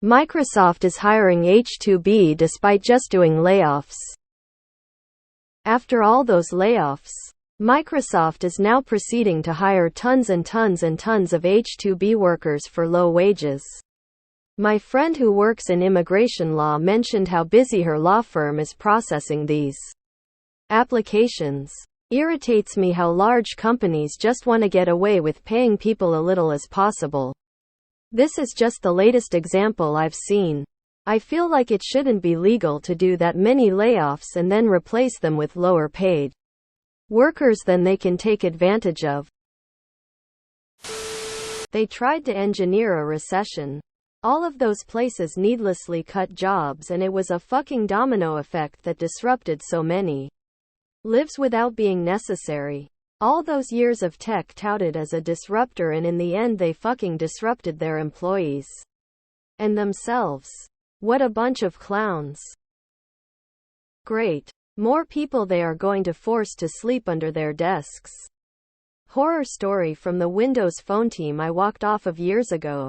Microsoft is hiring H2B despite just doing layoffs. After all those layoffs, Microsoft is now proceeding to hire tons and tons and tons of H2B workers for low wages. My friend who works in immigration law mentioned how busy her law firm is processing these applications. Irritates me how large companies just want to get away with paying people a little as possible. This is just the latest example I've seen. I feel like it shouldn't be legal to do that many layoffs and then replace them with lower paid workers than they can take advantage of. They tried to engineer a recession. All of those places needlessly cut jobs, and it was a fucking domino effect that disrupted so many lives without being necessary. All those years of tech touted as a disruptor, and in the end they fucking disrupted their employees. And themselves. What a bunch of clowns. Great. More people they are going to force to sleep under their desks. Horror story from the Windows Phone team I walked off of years ago.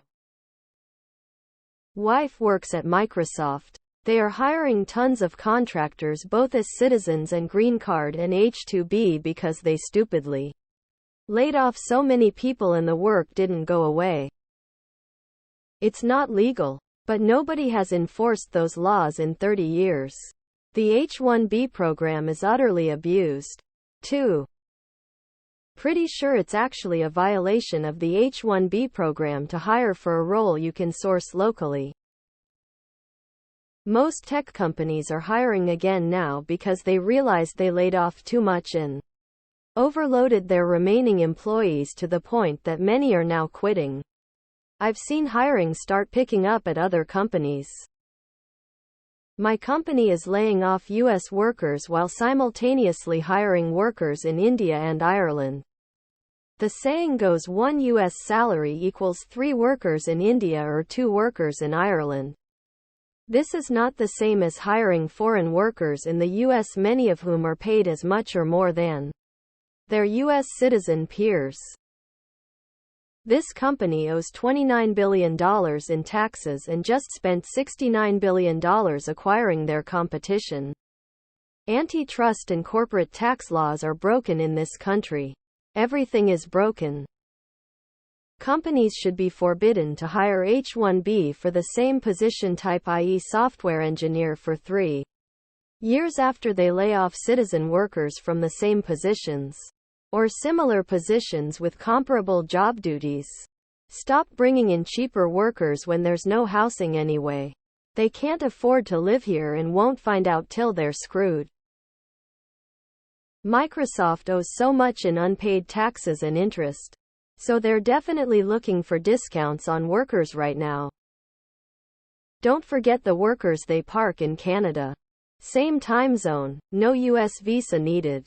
Wife works at Microsoft. They are hiring tons of contractors both as citizens and green card and H2B because they stupidly laid off so many people and the work didn't go away. It's not legal, but nobody has enforced those laws in 30 years. The H-1B program is utterly abused, too. Pretty sure it's actually a violation of the H-1B program to hire for a role you can source locally. Most tech companies are hiring again now because they realized they laid off too much and overloaded their remaining employees to the point that many are now quitting. I've seen hiring start picking up at other companies. My company is laying off US workers while simultaneously hiring workers in India and Ireland. The saying goes 1 US salary equals 3 workers in India or 2 workers in Ireland. This is not the same as hiring foreign workers in the US, many of whom are paid as much or more than their US citizen peers. This company owes $29 billion in taxes and just spent $69 billion acquiring their competition. Antitrust and corporate tax laws are broken in this country. Everything is broken. Companies should be forbidden to hire H-1B for the same position type, i.e. software engineer, for 3 years after they lay off citizen workers from the same positions or similar positions with comparable job duties. Stop bringing in cheaper workers when there's no housing anyway. They can't afford to live here and won't find out till they're screwed. Microsoft owes so much in unpaid taxes and interest. So they're definitely looking for discounts on workers right now. Don't forget the workers they park in Canada. Same time zone, no US visa needed.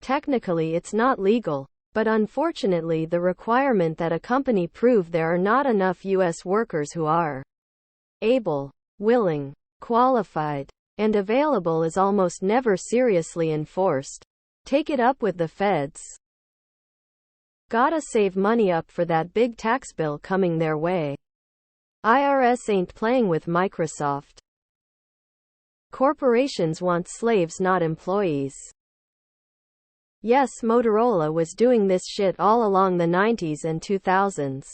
Technically it's not legal, but unfortunately the requirement that a company prove there are not enough US workers who are able, willing, qualified, and available is almost never seriously enforced. Take it up with the feds. Gotta save money up for that big tax bill coming their way. IRS ain't playing with Microsoft. Corporations want slaves, not employees. Yes, Motorola was doing this shit all along the 90s and 2000s.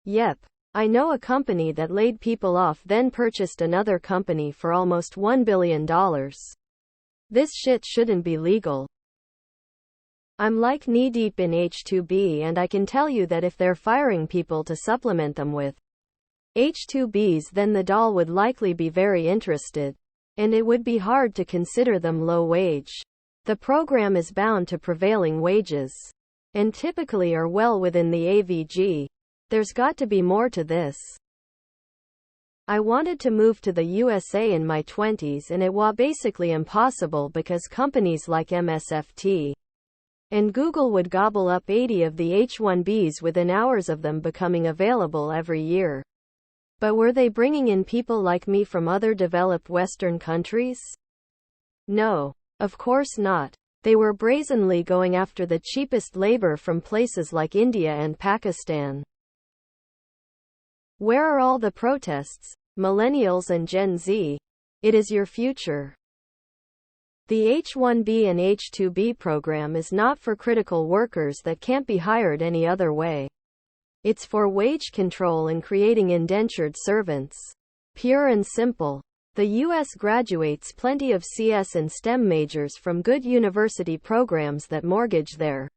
Yep. I know a company that laid people off then purchased another company for almost $1 billion. This shit shouldn't be legal. I'm like knee-deep in H2B, and I can tell you that if they're firing people to supplement them with H2Bs, then the doll would likely be very interested. And it would be hard to consider them low wage. The program is bound to prevailing wages. And typically are well within the AVG. There's got to be more to this. I wanted to move to the USA in my 20s, and it was basically impossible because companies like MSFT and Google would gobble up 80 of the H-1Bs within hours of them becoming available every year. But were they bringing in people like me from other developed Western countries? No, of course not. They were brazenly going after the cheapest labor from places like India and Pakistan. Where are all the protests, millennials and Gen Z? It is your future. The H-1B and H-2B program is not for critical workers that can't be hired any other way. It's for wage control and creating indentured servants. Pure and simple. The U.S. graduates plenty of CS and STEM majors from good university programs that mortgage their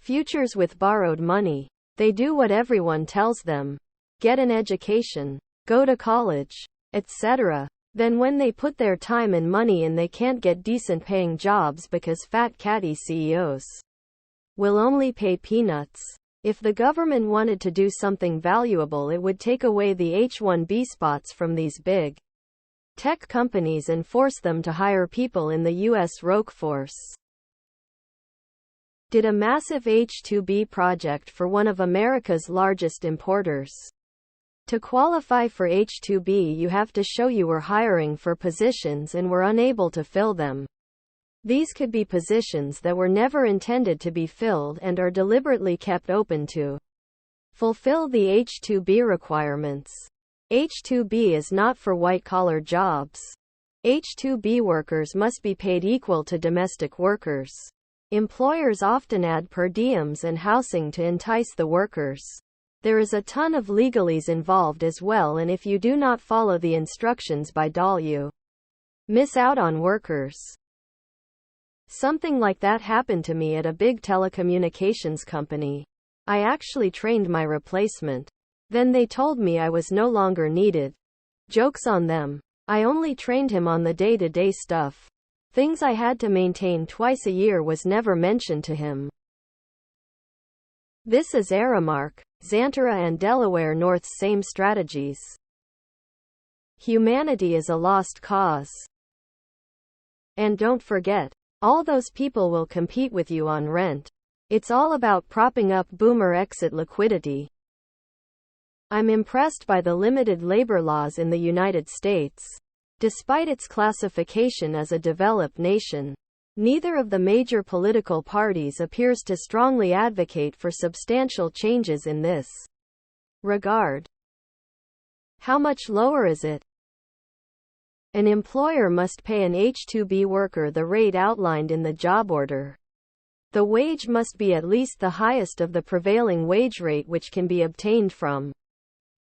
futures with borrowed money. They do what everyone tells them. Get an education. Go to college. Etc. Then when they put their time and money in, they can't get decent paying jobs because fat catty CEOs will only pay peanuts. If the government wanted to do something valuable, it would take away the H-1B spots from these big tech companies and force them to hire people in the U.S. workforce. Did a massive H-2B project for one of America's largest importers. To qualify for H-2B, you have to show you were hiring for positions and were unable to fill them. These could be positions that were never intended to be filled and are deliberately kept open to fulfill the H-2B requirements. H-2B is not for white-collar jobs. H-2B workers must be paid equal to domestic workers. Employers often add per diems and housing to entice the workers. There is a ton of legalese involved as well, and if you do not follow the instructions by DOL, you miss out on workers. Something like that happened to me at a big telecommunications company. I actually trained my replacement. Then they told me I was no longer needed. Joke's on them. I only trained him on the day-to-day stuff. Things I had to maintain twice a year was never mentioned to him. This is Aramark, Xanthara and Delaware North's same strategies. Humanity is a lost cause. And don't forget, all those people will compete with you on rent. It's all about propping up boomer exit liquidity. I'm impressed by the limited labor laws in the United States. Despite its classification as a developed nation, neither of the major political parties appears to strongly advocate for substantial changes in this regard. How much lower is it? An employer must pay an H-2B worker the rate outlined in the job order. The wage must be at least the highest of the prevailing wage rate, which can be obtained from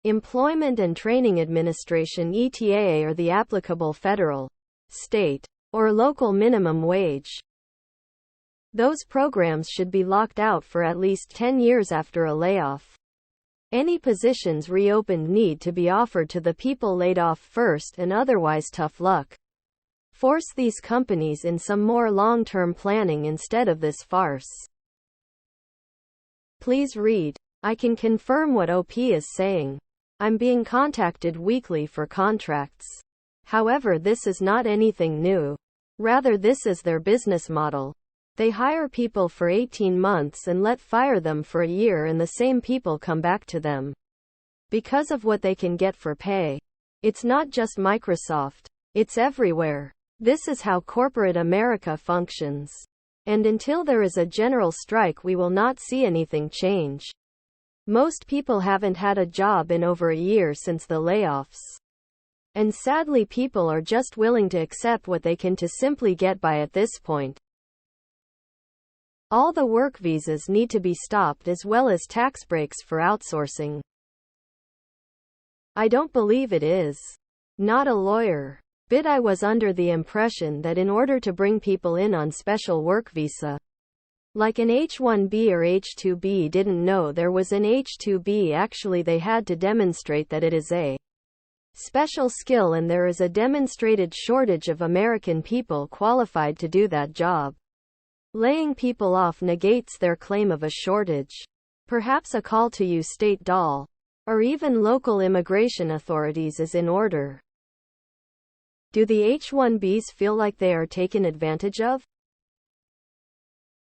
Employment and Training Administration (ETA) or the applicable federal, state, or local minimum wage. Those programs should be locked out for at least 10 years after a layoff. Any positions reopened need to be offered to the people laid off first, and otherwise tough luck. Force these companies in some more long-term planning instead of this farce. Please read. I can confirm what OP is saying. I'm being contacted weekly for contracts. However, this is not anything new. Rather, this is their business model. They hire people for 18 months and fire them for a year, and the same people come back to them because of what they can get for pay. It's not just Microsoft. It's everywhere. This is how corporate America functions. And until there is a general strike, we will not see anything change. Most people haven't had a job in over a year since the layoffs. And sadly, people are just willing to accept what they can to simply get by at this point. All the work visas need to be stopped, as well as tax breaks for outsourcing. I don't believe it is. Not a lawyer. But I was under the impression that in order to bring people in on special work visa, like an H-1B or H-2B, didn't know there was an H-2B, actually they had to demonstrate that it is a special skill, and there is a demonstrated shortage of American people qualified to do that job. Laying people off negates their claim of a shortage. Perhaps a call to use state DOL, or even local immigration authorities, is in order. Do the H-1Bs feel like they are taken advantage of?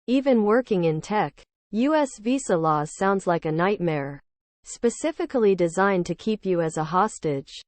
Even working in tech, U.S. visa laws sounds like a nightmare, specifically designed to keep you as a hostage.